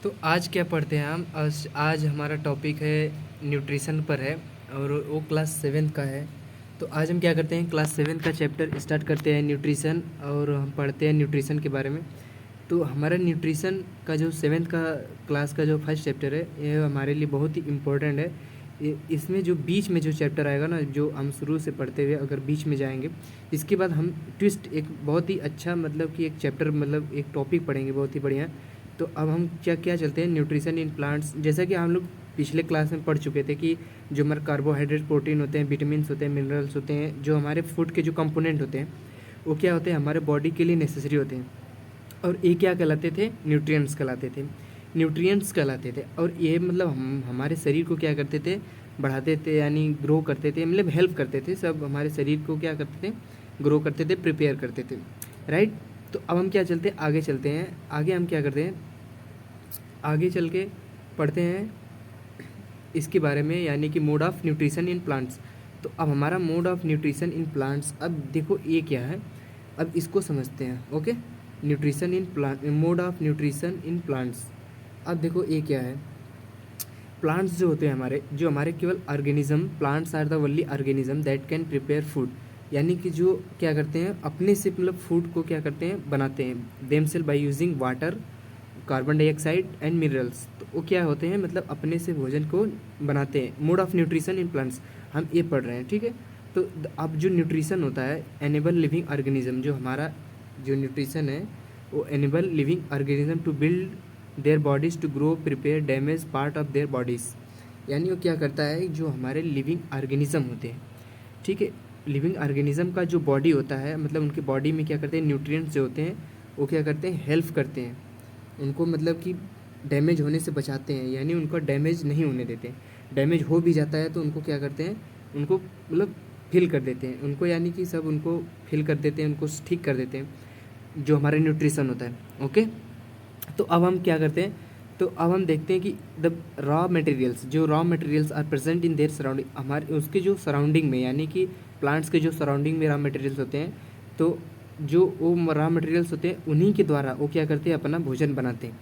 तो आज क्या पढ़ते हैं हम? आज हमारा टॉपिक है न्यूट्रिशन पर है और वो क्लास सेवेंथ का है। तो आज हम क्या करते हैं, क्लास सेवेंथ का चैप्टर स्टार्ट करते हैं न्यूट्रिशन, और हम पढ़ते हैं न्यूट्रिशन के बारे में। तो हमारा न्यूट्रिशन का जो सेवेंथ का क्लास का जो फर्स्ट चैप्टर है, ये हमारे लिए बहुत ही इम्पोर्टेंट है। इसमें जो बीच में जो चैप्टर आएगा ना, जो हम शुरू से पढ़ते हुए अगर बीच में जाएंगे, इसके बाद हम ट्विस्ट एक बहुत ही अच्छा मतलब कि एक चैप्टर मतलब एक टॉपिक पढ़ेंगे बहुत ही बढ़िया। तो अब हम क्या क्या चलते हैं न्यूट्रिशन इन प्लांट्स। जैसा कि हम लोग पिछले क्लास में पढ़ चुके थे कि जो हमारे कार्बोहाइड्रेट, प्रोटीन होते हैं, विटामिन्स होते हैं, मिनरल्स होते हैं, जो हमारे फूड के जो कंपोनेंट होते हैं वो क्या होते हैं, हमारे बॉडी के लिए नेसेसरी होते हैं। और ये क्या कहलाते थे? न्यूट्रिएंट्स कहलाते थे। न्यूट्रिएंट्स कहलाते थे। और ये मतलब हम हमारे शरीर को क्या करते थे, बढ़ाते थे, यानी ग्रो करते थे, मतलब हेल्प करते थे। सब हमारे शरीर को क्या करते थे, ग्रो करते थे, प्रिपेयर करते थे, राइट। तो अब हम क्या चलते हैं, आगे चलते हैं। आगे हम क्या करते हैं, आगे चल के पढ़ते हैं इसके बारे में, यानी कि mode of nutrition in plants. तो अब हमारा mode of nutrition in plants, अब देखो ये क्या है, अब इसको समझते हैं। Okay, nutrition in plant, mode of nutrition in plants. अब देखो ये क्या है। प्लांट्स जो होते हैं हमारे, जो हमारे केवल organism, plants are the only organism that can prepare food, यानी कि जो क्या करते हैं अपने से मतलब फूड को क्या करते हैं, बनाते हैं। Themselves by using water, carbon dioxide and minerals. तो वो क्या होते हैं, मतलब अपने से भोजन को बनाते हैं। Mode of nutrition in plants हम ये पढ़ रहे हैं, ठीक है। तो अब जो न्यूट्रिशन होता है, एनेबल लिविंग ऑर्गेनिज्म, जो हमारा जो न्यूट्रिशन है वो enable living organism to build their bodies to grow, prepare, damage part of their bodies. यानी वो क्या करता है, जो हमारे लिविंग ऑर्गेनिज्म होते हैं, ठीक है, लिविंग ऑर्गेनिज्म का जो बॉडी होता है, मतलब उनके बॉडी में क्या करते हैं, न्यूट्रिएंट्स जो होते हैं वो क्या करते हैं, हेल्प करते हैं उनको, मतलब कि डैमेज होने से बचाते हैं, यानी उनका डैमेज नहीं होने देते। डैमेज हो भी जाता है तो उनको क्या करते हैं, उनको मतलब फिल कर देते हैं उनको, यानी कि सब उनको फिल कर देते हैं, उनको ठीक कर देते हैं, जो हमारे न्यूट्रिशन होता है। ओके, तो अब हम क्या करते हैं, तो अब हम देखते हैं कि द रॉ मटेरियल्स, जो raw materials are present in their surrounding, हमारे उसके जो सराउंडिंग में, यानी कि प्लांट्स के जो सराउंडिंग में रॉ मटेरियल्स होते हैं, तो जो वो रॉ मटेरियल्स होते हैं उन्हीं के द्वारा वो क्या करते हैं, अपना भोजन बनाते हैं।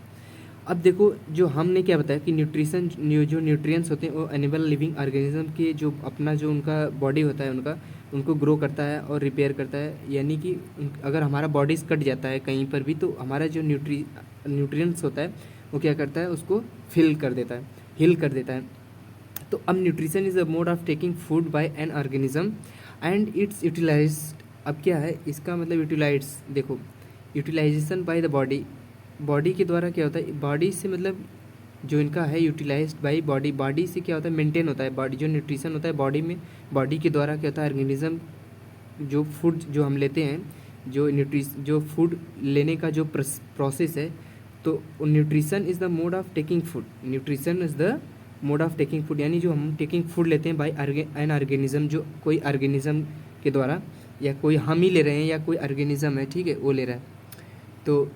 अब देखो, जो हमने क्या बताया कि न्यूट्रिशन, जो न्यूट्रिएंट्स होते हैं वो एनिमल लिविंग ऑर्गेनिज्म के जो अपना जो उनका बॉडी होता है उनका, उनको ग्रो करता है और रिपेयर करता है। यानी कि अगर हमारा बॉडीज कट जाता है कहीं पर भी, तो हमारा जो न्यूट्रिएंट्स होता है वो क्या करता है, उसको फिल कर देता है, हील कर देता है। तो अब nutrition is a mode of taking food by an organism and it's utilized. अब क्या है इसका मतलब, यूटिलाइज, देखो, utilization by the body, body के द्वारा क्या होता है, बॉडी से मतलब जो इनका है यूटिलाइज्ड बाय बॉडी, बॉडी से क्या होता है, मेंटेन होता है बॉडी, जो न्यूट्रिशन होता है बॉडी में, बॉडी के द्वारा क्या होता है, ऑर्गेनिज्म जो फूड जो हम लेते हैं, जो फूड लेने का जो प्रोसेस है, तो nutrition is the mode of taking food, nutrition is the mode of taking food, यानी जो हम टेकिंग फूड लेते हैं बाय एन ऑर्गेनिज्म, जो कोई ऑर्गेनिज्म के द्वारा, या कोई हम ही ले रहे हैं या कोई ऑर्गेनिज्म है, ठीक है, वो ले रहा है। तो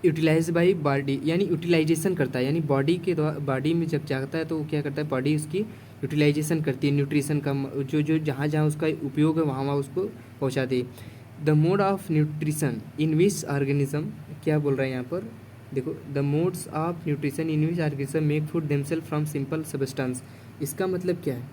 यूटिलाइज बाई बॉडी, यानी यूटिलाइजेशन करता है, यानी बॉडी के द्वारा, बॉडी में जब जाता है तो वो क्या करता है, बॉडी उसकी यूटिलाइजेशन करती है, न्यूट्रिशन का जो जो जहाँ जहाँ उसका उपयोग है वहाँ वहाँ उसको पहुँचाती है। The mode of nutrition in which organism, क्या बोल रहा है यहाँ पर, देखो, the modes of nutrition in which organism make food themselves from simple substance. इसका मतलब क्या है,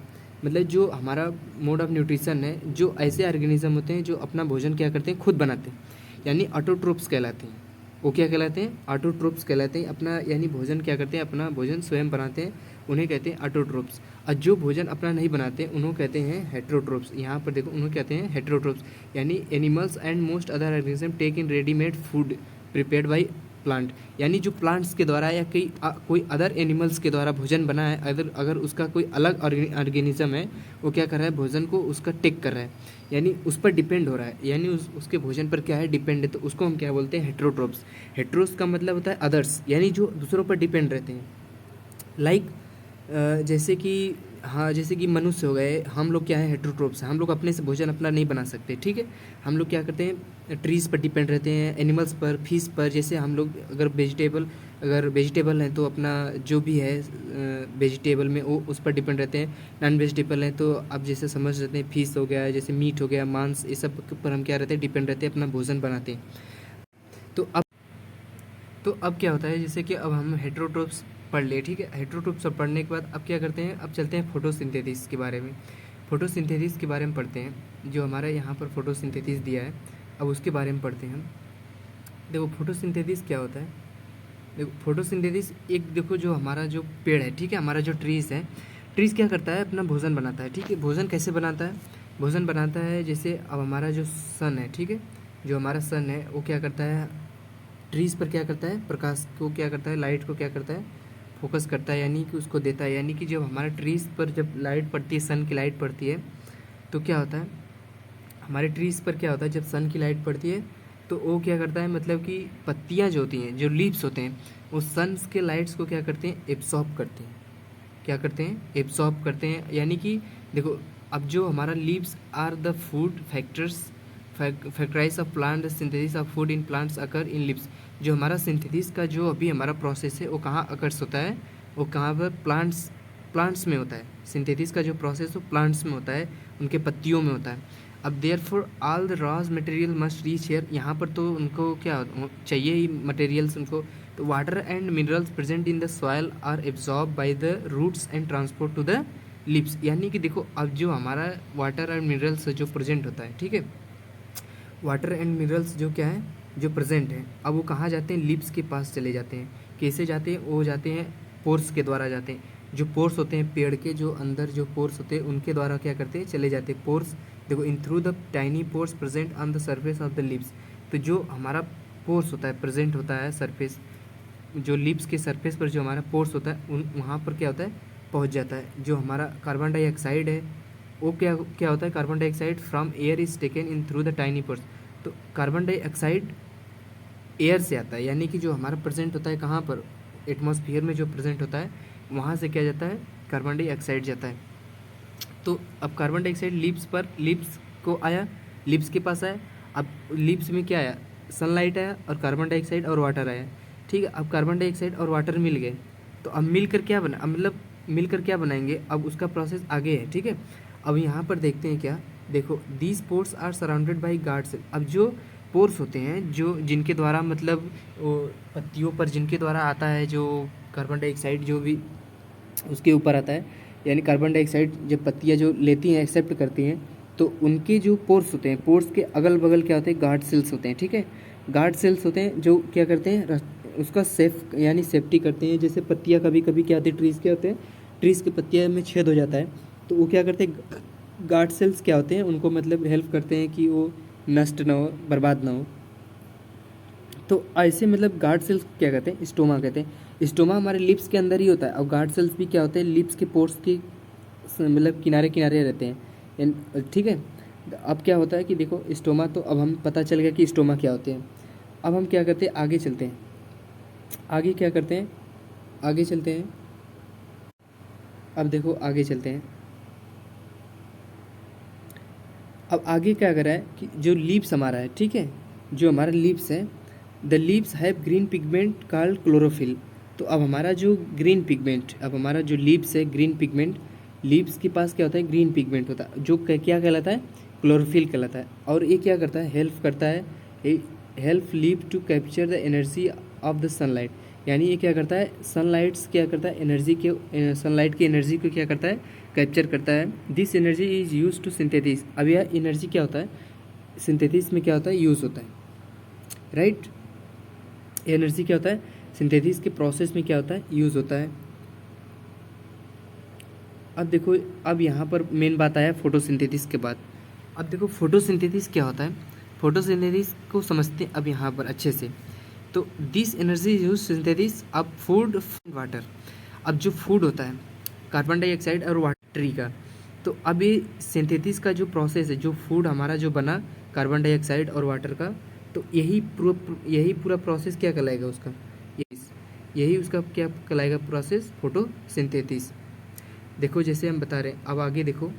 मतलब जो हमारा मोड ऑफ न्यूट्रिशन है, जो ऐसे ऑर्गेनिज्म होते हैं जो अपना भोजन क्या करते हैं, खुद बनाते हैं, यानी ऑटोट्रोप्स कहलाते हैं। वो क्या कहलाते हैं, ऑटोट्रोप्स कहलाते हैं। अपना यानी भोजन क्या करते हैं, अपना भोजन स्वयं बनाते हैं, उन्हें कहते हैं ऑटोट्रोप्स। और जो भोजन अपना नहीं बनाते उन्हें कहते हैं हेट्रोट्रोप्स। यहाँ पर देखो, उन्हें कहते हैं हेट्रोट्रोप्स, यानी animals and most other organism take in readymade food prepared by plant, यानी जो प्लांट्स के द्वारा या कोई अदर एनिमल्स के द्वारा भोजन बना है, अगर उसका कोई अलग ऑर्गेनिज्म है, वो क्या कर रहा है, भोजन को उसका टेक कर रहा है, यानी उस पर डिपेंड हो रहा है, यानी उसके भोजन पर क्या है, डिपेंड है, तो उसको हम क्या बोलते हैं, हेट्रोट्रोप्स। हेट्रोस का मतलब होता है अदर्स, यानी जो दूसरों पर डिपेंड रहते हैं। लाइक जैसे कि, हाँ, जैसे कि मनुष्य हो गए, हम लोग क्या है, हेट्रोट्रोप्स, हम लोग अपने से भोजन अपना नहीं बना सकते, ठीक है। हम लोग क्या करते हैं, ट्रीज़ पर डिपेंड रहते हैं, एनिमल्स पर, फिश पर। जैसे हम लोग अगर वेजिटेबल हैं तो अपना जो भी है वेजिटेबल में वो उस पर डिपेंड रहते हैं। नॉन वेजिटेबल हैं तो अब जैसे समझ रहते हैं, फिश हो गया, जैसे मीट हो गया, मांस, ये सब पर हम क्या रहते हैं, डिपेंड रहते हैं, अपना भोजन बनाते हैं। तो अब तो अब क्या होता है, जैसे कि अब हम हेटेरोट्रोप्स पढ़ लिए, ठीक है। हेटेरोट्रोप्स सब पढ़ने के बाद अब क्या करते हैं, अब चलते हैं फोटोसिंथेसिस के बारे में। फोटोसिंथेसिस के बारे में पढ़ते हैं, जो हमारा यहाँ पर फोटोसिंथेसिस दिया है, अब उसके बारे में पढ़ते हैं हम। देखो फोटोसिंथेसिस क्या होता है। देखो फोटोसिंथेसिस एक, देखो जो हमारा जो पेड़ है, ठीक है, हमारा जो ट्रीज़ है, ट्रीज़ क्या करता है, अपना भोजन बनाता है, ठीक है। भोजन कैसे बनाता है, भोजन बनाता है जैसे अब हमारा जो सन है, ठीक है, जो हमारा सन है वो क्या करता है, ट्रीज़ पर क्या करता है, प्रकाश को क्या करता है, लाइट को क्या करता है, फोकस करता है, यानी कि उसको देता है। यानी कि जब हमारे ट्रीज़ पर जब लाइट पड़ती है, सन की लाइट पड़ती है, तो क्या होता है, हमारे ट्रीज़ पर क्या होता है, जब सन की लाइट पड़ती है तो वो क्या करता है, मतलब कि पत्तियाँ जो होती हैं, जो लीव्स होते हैं, वो सन्स के लाइट्स को क्या करते हैं, एब्सॉर्ब करते हैं। क्या करते हैं, एब्सॉर्ब करते हैं। यानी कि देखो, अब जो हमारा leaves are the food factors, factories of plant synthesis of food in plants occur in leaves. जो हमारा सिंथेसिस का जो अभी हमारा प्रोसेस है वो कहाँ अकर्स होता है, वो कहाँ पर, प्लांट्स में होता है। सिंथेसिस का जो प्रोसेस वो प्लांट्स में होता है, उनके पत्तियों में होता है। अब therefore all the raw material must reach here, यहाँ पर तो उनको क्या चाहिए ही मटेरियल्स उनको। तो water and minerals present in the soil are absorb by the roots and transport to the leaves. यानी कि देखो, अब जो हमारा वाटर एंड मिनरल्स जो प्रेजेंट होता है, ठीक है, वाटर एंड मिनरल्स जो क्या है, जो प्रेजेंट है, अब वो कहाँ जाते हैं, लिप्स के पास चले जाते हैं। कैसे जाते हैं, वो जाते हैं पोर्स के द्वारा जाते हैं। जो पोर्स होते हैं पेड़ के, जो अंदर जो पोर्स होते हैं उनके द्वारा क्या करते हैं, चले जाते हैं पोर्स। देखो, in through the tiny pores present on the surface of the lips. तो जो हमारा पोर्स होता है, प्रेजेंट होता है सरफेस, जो लिप्स के सरफेस पर जो हमारा पोर्स होता है, उन वहाँ पर क्या होता है, पहुँच जाता है। जो हमारा कार्बन डाइऑक्साइड है, वो क्या क्या होता है, carbon dioxide from air is taken in through the tiny pores. तो कार्बन डाइऑक्साइड एयर से आता है, यानी कि जो हमारा प्रेजेंट होता है कहाँ पर, एटमॉस्फेयर में जो प्रेजेंट होता है, वहाँ से क्या जाता है, कार्बन डाइऑक्साइड जाता है। तो अब कार्बन डाइऑक्साइड लिप्स पर, लिप्स को आया, लिप्स के पास आया। अब लिप्स में क्या आया, सनलाइट आया और कार्बन डाइऑक्साइड और वाटर आया, ठीक है। अब कार्बन डाइऑक्साइड और वाटर मिल गए, तो अब मिलकर क्या बना, अब मतलब मिलकर क्या बनाएंगे, अब उसका प्रोसेस आगे है, ठीक है। अब यहाँ पर देखते हैं क्या, देखो, these pores are surrounded by guards. अब जो पोर्स होते हैं, जो जिनके द्वारा मतलब वो पत्तियों पर जिनके द्वारा आता है जो कार्बन डाइऑक्साइड जो भी उसके ऊपर आता है, यानी कार्बन डाइऑक्साइड जब पत्तियाँ जो लेती हैं, एक्सेप्ट करती हैं, तो उनके जो पोर्स होते हैं, पोर्स के अगल बगल क्या होते हैं, गार्ड सेल्स होते हैं, ठीक है। गार्ड सेल्स होते हैं जो क्या करते हैं, उसका सेफ यानी सेफ्टी करते हैं। जैसे पत्तियाँ कभी कभी क्या होती है, ट्रीज़ क्या होते हैं, ट्रीज़ के पत्तियाँ में छेद हो जाता है, तो वो क्या करते हैं, गार्ड सेल्स क्या होते हैं, उनको मतलब हेल्प करते हैं कि वो नष्ट ना हो, बर्बाद ना हो। तो ऐसे मतलब गार्ड सेल्स क्या कहते हैं, स्टोमा कहते हैं। स्टोमा हमारे लिप्स के अंदर ही होता है, और गार्ड सेल्स भी क्या होते हैं, लिप्स के पोर्स के मतलब किनारे किनारे रहते हैं, ठीक है। अब क्या होता है कि देखो, स्टोमा, तो अब हम पता चल गया कि स्टोमा क्या होते हैं। अब हम क्या करते हैं, आगे चलते हैं, आगे क्या करते हैं, आगे चलते हैं। अब देखो आगे चलते हैं। अब आगे क्या कर रहा है कि जो लीव्स हमारा है, ठीक है, जो हमारा लीव्स है, the leaves have green pigment called chlorophyll. तो अब हमारा जो ग्रीन पिगमेंट, अब हमारा जो लीव्स है, ग्रीन पिगमेंट, लीव्स के पास क्या होता है, ग्रीन पिगमेंट होता है, जो क्या कहलाता है, क्लोरोफिल कहलाता है। और ये क्या करता है, हेल्प करता है, help leave to capture the energy of the sunlight. यानी ये क्या करता है, सनलाइट्स क्या करता है, एनर्जी के, सनलाइट की एनर्जी को क्या करता है, कैप्चर करता है। This energy is use to synthesis. अब यह एनर्जी क्या होता है, सिंथेसिस में क्या होता है, यूज़ होता है, राइट। एनर्जी क्या होता है, सिंथेसिस के प्रोसेस में क्या होता है, यूज़ होता है। अब देखो, अब यहाँ पर मेन बात आया फोटोसिंथेसिस के बाद। अब देखो फोटोसिंथेसिस क्या होता है, फोटोसिंथेसिस को समझते हैं अब यहाँ पर अच्छे से। तो दिस एनर्जी यूज सिंथेसिस अब फूड वाटर। अब जो फूड होता है, कार्बन डाइऑक्साइड और वाटर ट्री का, तो अब ये सिंथेसिस का जो प्रोसेस है, जो फूड हमारा जो बना कार्बन डाइऑक्साइड और वाटर का, तो यही पूरा प्रोसेस क्या कहलाएगा उसका, यही उसका क्या कहलाएगा प्रोसेस, फोटोसिंथेसिस। देखो जैसे हम बता रहे हैं, अब आगे देखो,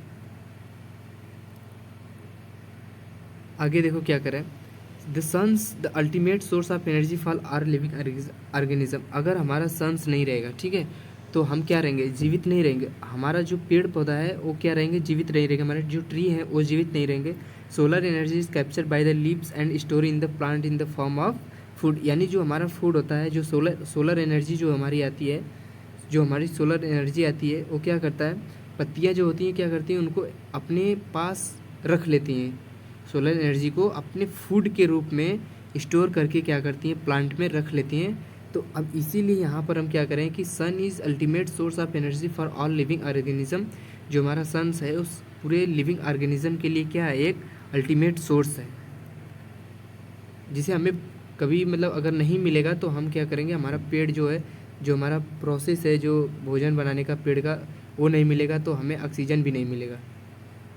आगे देखो क्या करें, the sun's the ultimate source of energy for our living organism. अगर हमारा सन्स नहीं रहेगा, ठीक है, तो हम क्या रहेंगे, जीवित नहीं रहेंगे। हमारा जो पेड़ पौधा है वो क्या रहेंगे, जीवित नहीं रहेंगे। हमारे जो ट्री है वो जीवित नहीं रहेंगे। Solar energy is captured by the leaves and store in the plant in the form of food, यानी जो हमारा फूड होता है, जो सोलर एनर्जी जो हमारी आती है, जो हमारी सोलर एनर्जी आती है, वो क्या करता है, पत्तियाँ जो होती हैं क्या करती हैं, उनको अपने पास रख लेती हैं, सोलर एनर्जी को अपने फूड के रूप में स्टोर करके क्या करती हैं, प्लांट में रख लेती हैं। तो अब इसीलिए यहाँ पर हम क्या करें कि sun is ultimate source of energy for all living organism. जो हमारा सन्स है उस पूरे लिविंग ऑर्गेनिज्म के लिए क्या है, एक अल्टीमेट सोर्स है, जिसे हमें कभी मतलब अगर नहीं मिलेगा तो हम क्या करेंगे, हमारा पेड़ जो है, जो हमारा प्रोसेस है जो भोजन बनाने का पेड़ का, वो नहीं मिलेगा तो हमें ऑक्सीजन भी नहीं मिलेगा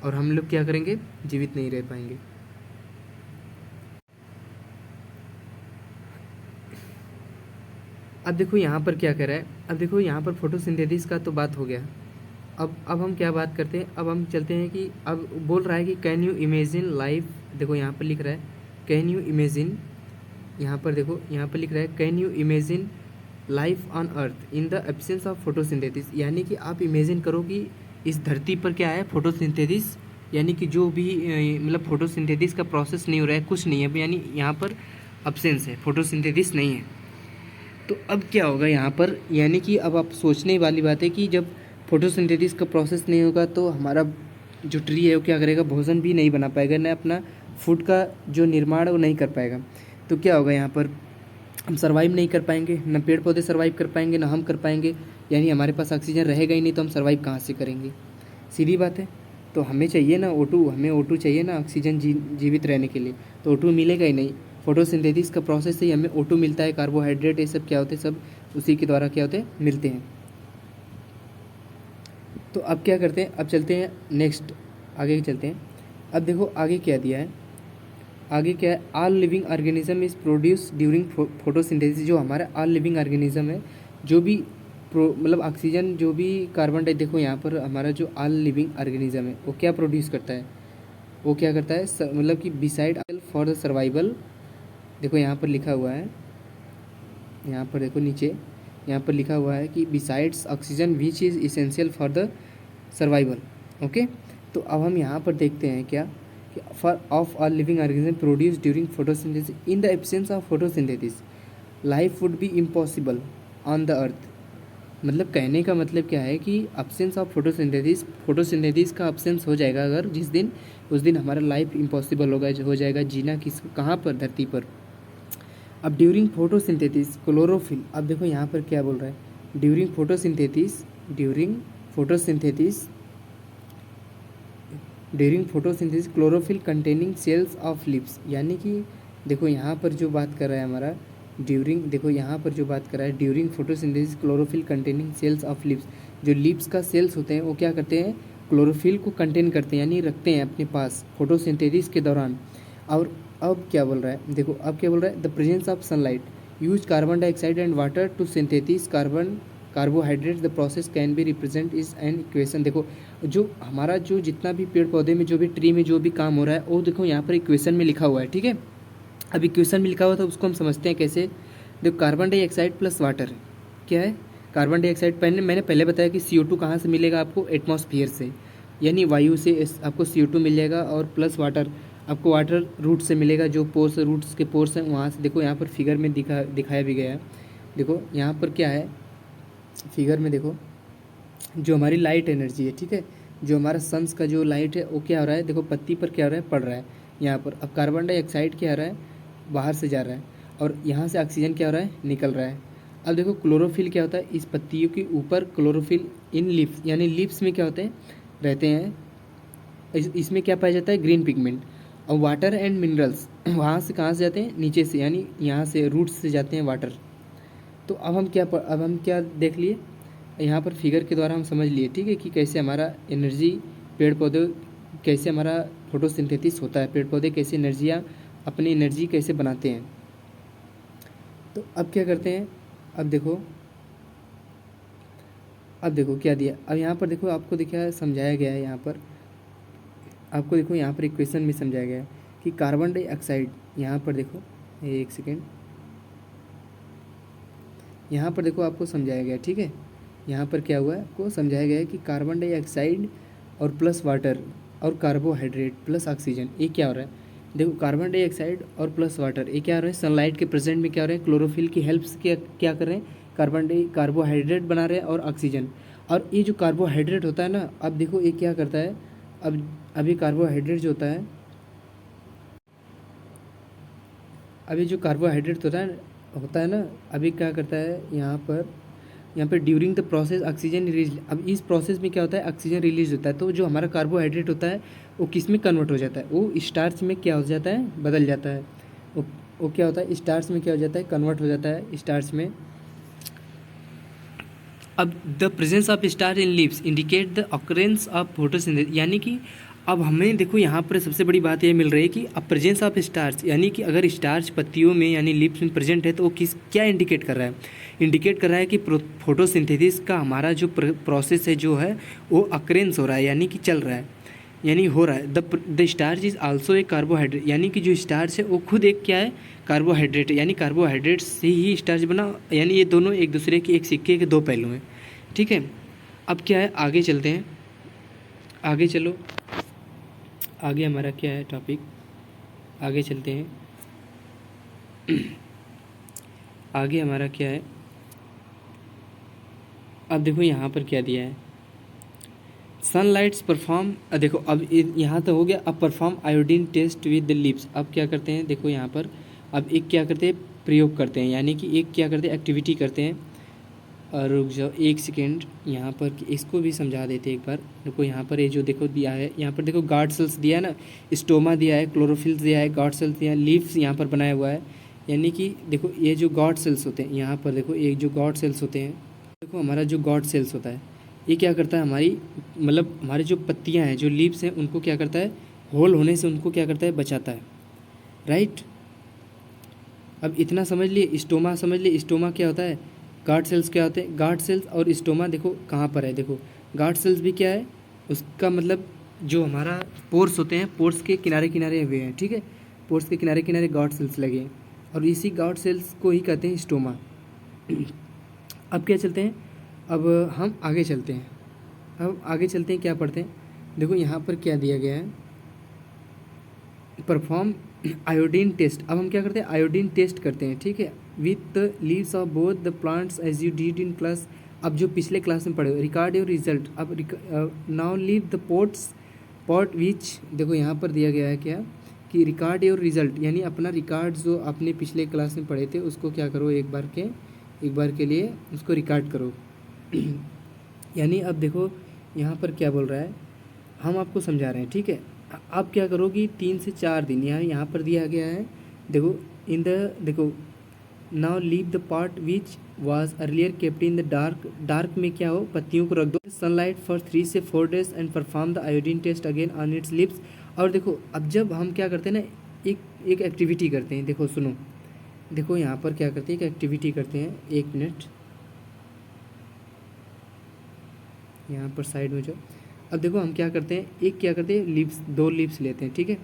और हम लोग क्या करेंगे, जीवित नहीं रह पाएंगे। अब देखो यहाँ पर क्या कह रहा है, अब देखो यहाँ पर फोटोसिंथेसिस का तो बात हो गया। अब हम क्या बात करते हैं, अब हम चलते हैं कि अब बोल रहा है कि कैन यू इमेजिन लाइफ, देखो यहाँ पर लिख रहा है कैन यू इमेजिन, यहाँ पर देखो यहाँ पर लिख रहा है can you imagine life on earth in the absence of photosynthesis, यानी कि आप इमेजिन करो कि इस धरती पर क्या है, फोटोसिंथेसिस, यानी कि जो भी मतलब फोटोसिंथेसिस का प्रोसेस नहीं हो रहा है, कुछ नहीं है, यानी यहाँ पर अब्सेंस है, फोटोसिंथेसिस नहीं है। तो अब क्या होगा यहाँ पर, यानी कि अब आप सोचने वाली बात है कि जब फोटोसिंथेसिस का प्रोसेस नहीं होगा तो हमारा जो ट्री है वो क्या करेगा, भोजन भी नहीं बना पाएगा, न अपना फूड का जो निर्माण है वो नहीं कर पाएगा। तो क्या होगा यहाँ पर, हम सर्वाइव नहीं कर पाएंगे, न पेड़ पौधे सर्वाइव कर पाएंगे, ना हम कर पाएंगे, यानी हमारे पास ऑक्सीजन रहेगा ही नहीं तो हम सर्वाइव कहाँ से करेंगे, सीधी बात है। तो हमें चाहिए ना O2, हमें O2 चाहिए ना ऑक्सीजन जीवित रहने के लिए, तो O2 मिलेगा ही नहीं। फोटोसिंथेसिस का प्रोसेस से ही हमें O2 मिलता है, कार्बोहाइड्रेट ये सब क्या होते हैं, सब उसी के द्वारा क्या होते हैं, मिलते हैं। तो अब क्या करते हैं, अब चलते हैं नेक्स्ट, आगे चलते हैं। अब देखो आगे क्या दिया है, आगे क्या है, all living organism is produce during photosynthesis. जो हमारा ऑल लिविंग ऑर्गेनिज्म है, जो भी मतलब ऑक्सीजन, जो भी कार्बन डाइ, देखो यहाँ पर हमारा जो ऑल लिविंग ऑर्गेनिज्म है वो क्या प्रोड्यूस करता है, वो क्या करता है, मतलब कि बिसाइड फॉर द सर्वाइवल, देखो यहाँ पर लिखा हुआ है, यहाँ पर देखो नीचे यहाँ पर लिखा हुआ है कि besides oxygen which is essential for the survival. Okay, तो अब हम यहाँ पर देखते हैं क्या कि for of all living organism produce during photosynthesis, in the absence of photosynthesis life would be impossible on the earth. मतलब कहने का मतलब क्या है कि अब्सेंस ऑफ फोटोसिंथेसिस, फोटोसिंथेसिस का अब्सेंस हो जाएगा अगर जिस दिन, उस दिन हमारा लाइफ इम्पॉसिबल हो जाएगा जीना, किस कहाँ पर, धरती पर। अब ड्यूरिंग फोटोसिंथेसिस क्लोरोफिल, अब देखो यहाँ पर क्या बोल रहा है, during photosynthesis, during photosynthesis, during photosynthesis chlorophyll containing cells of leaves, यानी कि देखो यहाँ पर जो बात कर रहा है हमारा ड्यूरिंग, देखो यहाँ पर जो बात कर रहा है during photosynthesis chlorophyll containing cells of leaves, जो लीव्स का सेल्स होते हैं वो क्या करते हैं, क्लोरोफिल को कंटेन करते हैं, यानी रखते हैं अपने पास फोटोसिंथेसिस के दौरान। और अब क्या बोल रहा है, देखो अब क्या बोल रहा है, the presence of sunlight use carbon dioxide and water to synthesis carbohydrates, the process can be represent is an equation. देखो जो हमारा जो जितना भी पेड़ पौधे में, जो भी ट्री में जो भी काम हो रहा है वो देखो यहाँ पर इक्वेशन में लिखा हुआ है, ठीक है। अब इक्वेशन में लिखा हुआ था उसको हम समझते हैं कैसे, देखो कार्बन डाइऑक्साइड प्लस वाटर क्या है, कार्बन डाइऑक्साइड मैंने पहले बताया कि CO2 कहाँ से मिलेगा आपको, एटमॉस्फेयर से, यानी वायु से आपको CO2 मिल जाएगा, और प्लस वाटर आपको वाटर रूट से मिलेगा, जो पोर्स, रूट्स के पोर्स हैं वहाँ से। देखो यहाँ पर फिगर में दिखाया भी गया है, देखो यहाँ पर क्या है, फिगर में देखो जो हमारी लाइट एनर्जी है, ठीक है, जो हमारा सन्स का जो लाइट है वो क्या हो रहा है, देखो पत्ती पर क्या हो रहा है, पड़ रहा है यहाँ पर। अब कार्बन डाइऑक्साइड क्या हो रहा है, बाहर से जा रहा है, और यहाँ से ऑक्सीजन क्या हो रहा है, निकल रहा है। अब देखो क्लोरोफिल क्या होता है, इस पत्तियों के ऊपर क्लोरोफिल इन लीव्स, यानी लीव्स में क्या होते हैं, रहते हैं, इसमें क्या पाया जाता है, ग्रीन पिगमेंट। और वाटर एंड मिनरल्स वहाँ से कहाँ से जाते हैं, नीचे से, यानी यहाँ से रूट्स से जाते हैं वाटर। तो अब हम क्या देख लिए, यहाँ पर फिगर के द्वारा हम समझ लिए, ठीक है, कि कैसे हमारा एनर्जी, पेड़ पौधे कैसे हमारा फोटोसिंथेसिस होता है, पेड़ पौधे कैसे एनर्जियाँ, अपनी एनर्जी कैसे बनाते हैं। तो अब क्या करते हैं, अब देखो क्या दिया, अब यहाँ पर देखो आपको देखा समझाया गया है, यहाँ पर आपको देखो यहाँ पर इक्वेशन में समझाया गया है कि कार्बन डाइऑक्साइड, यहाँ पर देखो एक सेकेंड, यहाँ पर देखो आपको समझाया गया, ठीक है, यहाँ पर क्या हुआ है आपको समझाया गया है कि कार्बन डाइऑक्साइड और प्लस वाटर और कार्बोहाइड्रेट प्लस ऑक्सीजन, ये क्या हो रहा है, देखो कार्बन डाइऑक्साइड और प्लस वाटर, ये क्या हो रहा है, सनलाइट के प्रेजेंट में क्या हो रहा है, क्लोरोफिल की हेल्प से क्या कर रहे हैं, कार्बोहाइड्रेट बना रहे हैं और ऑक्सीजन। और ये जो कार्बोहाइड्रेट होता है ना, अब देखो ये क्या करता है, अब अभी कार्बोहाइड्रेट जो होता है, अभी जो कार्बोहाइड्रेट होता है ना, अभी क्या करता है यहाँ पर during the process oxygen release. अब इस प्रोसेस में क्या होता है, ऑक्सीजन रिलीज होता है, तो जो हमारा कार्बोहाइड्रेट होता है वो किस में कन्वर्ट हो जाता है, वो स्टार्च में क्या हो जाता है, बदल जाता है। वो क्या होता है, स्टार्च में क्या हो जाता है, कन्वर्ट हो जाता है स्टार्च में। अब the presence of star in leaves indicate the occurrence of photosynthesis, यानी कि अब हमें देखो यहाँ पर सबसे बड़ी बात ये मिल रही है कि अब प्रेजेंस ऑफ स्टार्च, यानी कि अगर स्टार्च पत्तियों में यानी लीव्स में प्रेजेंट है तो वो क्या इंडिकेट कर रहा है, इंडिकेट कर रहा है कि फोटोसिंथेसिस का हमारा जो प्रोसेस है जो है वो अक्रेंस हो रहा है, यानी कि चल रहा है, यानी हो रहा है। The starch is also a carbohydrate, यानी कि जो स्टार्च है वो खुद एक क्या है, कार्बोहाइड्रेट है, यानी कार्बोहाइड्रेट से ही स्टार्च बना, यानी ये दोनों एक दूसरे के एक सिक्के के दो पहलू हैं। ठीक है, अब क्या है, आगे चलते हैं, आगे चलो, आगे हमारा क्या है टॉपिक, आगे चलते हैं। आगे हमारा क्या है, अब देखो यहाँ पर क्या दिया है, सनलाइट्स परफॉर्म, देखो अब यहाँ तो हो गया। अब perform iodine test with the leaves, अब क्या करते हैं, देखो यहाँ पर अब एक क्या करते हैं, प्रयोग करते हैं, यानी कि एक क्या करते हैं, एक्टिविटी करते हैं। और रुक जाओ एक सेकेंड, यहाँ पर इसको भी समझा देते हैं एक बार। देखो यहाँ पर ये जो देखो दिया है, यहाँ पर देखो गार्ड सेल्स दिया है ना, स्टोमा दिया है, क्लोरोफिल्स दिया है, गार्ड सेल्स दिया है, लीव्स यहाँ पर बनाया हुआ है, यानी कि देखो ये जो गार्ड सेल्स होते हैं, यहाँ पर देखो एक जो गार्ड सेल्स होते हैं, देखो हमारा जो गार्ड सेल्स होता है ये क्या करता है, हमारी मतलब हमारी जो पत्तियाँ हैं, जो लीव्स हैं, उनको क्या करता है, होल होने से उनको क्या करता है, बचाता है, राइट। अब इतना समझ लिए, स्टोमा समझ लिए, स्टोमा क्या होता है, गार्ड सेल्स क्या होते हैं, गार्ड सेल्स और स्टोमा देखो कहाँ पर है, देखो गार्ड सेल्स भी क्या है, उसका मतलब जो हमारा पोर्स होते हैं, पोर्स के किनारे किनारे हुए हैं, ठीक है, पोर्स के किनारे किनारे गार्ड सेल्स लगे हैं, और इसी गार्ड सेल्स को ही कहते हैं स्टोमा। अब क्या चलते हैं, अब हम आगे चलते हैं, अब आगे चलते हैं, क्या पढ़ते हैं, देखो यहाँ पर क्या दिया गया है, परफॉर्म आयोडीन टेस्ट। अब हम क्या करते हैं, आयोडीन टेस्ट करते हैं, ठीक है, with the leaves of both the plants as you did in class. अब जो पिछले क्लास में पढ़े, रिकॉर्ड योर रिजल्ट। अब now leave the pot which, देखो यहाँ पर दिया गया है क्या, कि रिकॉर्ड योर रिजल्ट, यानी अपना रिकॉर्ड जो आपने पिछले क्लास में पढ़े थे उसको क्या करो, एक बार के लिए उसको रिकॉर्ड करो। यानी अब देखो यहाँ पर क्या बोल रहा है, हम आपको समझा रहे हैं, ठीक है। आप क्या करोगी, 3 से 4 दिन, यहाँ पर दिया गया है, देखो देखो now leave the part which was earlier kept in the dark में क्या हो, पत्तियों को रख दो सनलाइट फॉर 3 से 4 days and perform the iodine test again on its leaves. और देखो अब जब हम क्या करते हैं ना, एक एक्टिविटी करते हैं, देखो सुनो, देखो यहाँ पर क्या करते हैं, एक एक्टिविटी करते हैं, 1 मिनट यहाँ पर साइड में जो, अब देखो हम क्या करते हैं, क्या करते हैं, लीव्स 2 लीव्स लेते हैं, ठीक है,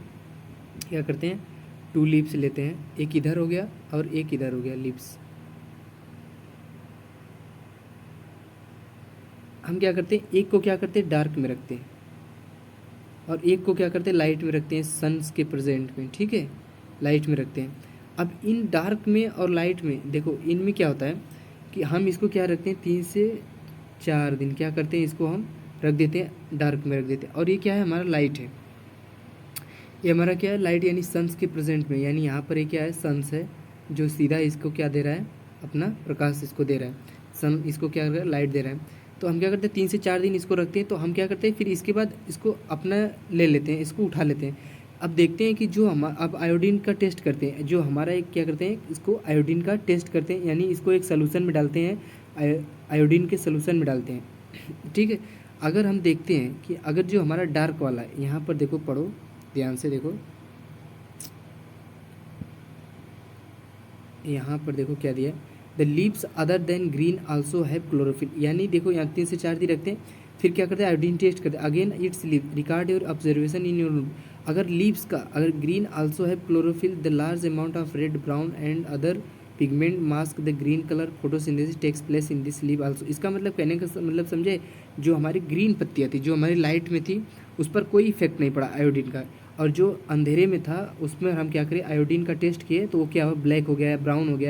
क्या करते हैं, 2 लीव्स लेते हैं, एक इधर हो गया और एक इधर हो गया लीव्स। हम क्या करते हैं, एक को क्या करते हैं, डार्क में रखते हैं, और एक को क्या करते हैं, लाइट में रखते हैं, सन्स के प्रेजेंट में, ठीक है, लाइट में रखते हैं। अब इन डार्क में और लाइट में देखो इनमें क्या होता है कि हम इसको क्या रखते हैं, 3 से 4 दिन क्या करते हैं, इसको हम रख देते हैं, डार्क में रख देते हैं। और ये क्या है, हमारा लाइट है, ये हमारा क्या है, लाइट, यानी सन्स के प्रेजेंट में, यानी यहाँ पर ये क्या है, सन्स है, जो सीधा इसको क्या दे रहा है, अपना प्रकाश इसको दे रहा है, सन इसको क्या कर रहा है, लाइट दे रहा है। तो हम क्या करते हैं, 3 से 4 दिन इसको रखते हैं, तो हम क्या करते हैं, फिर इसके बाद इसको अपना ले लेते हैं, इसको उठा लेते हैं। अब देखते हैं कि जो हम अब आयोडीन का टेस्ट करते हैं, जो हमारा एक क्या करते हैं, इसको आयोडीन का टेस्ट करते हैं, यानी इसको एक सलूशन में डालते हैं, आयोडीन के सलूशन में डालते हैं, ठीक है। अगर हम देखते हैं कि अगर जो हमारा डार्क वाला है, यहाँ पर देखो, पढ़ो ध्यान से, देखो यहाँ पर देखो क्या दिया, the leaves other than green also have chlorophyll, यानी देखो यहाँ 3 से 4 दिन रखते हैं, फिर क्या करते हैं, आयोडीन टेस्ट करते हैं, again its leave record your observation in your. अगर लीव्स का, अगर green also have chlorophyll, the large amount of red, brown and other pigment mask the green colour, photosynthesis takes place in this leave also. इसका मतलब कहने का मतलब समझे, जो हमारी ग्रीन पत्तियाँ थी, जो हमारी लाइट में थी, उस पर कोई इफेक्ट नहीं पड़ा आयोडीन का। और जो अंधेरे में था उसमें हम क्या करें, आयोडीन का टेस्ट किए तो वो क्या हुआ, ब्लैक हो गया, ब्राउन हो गया।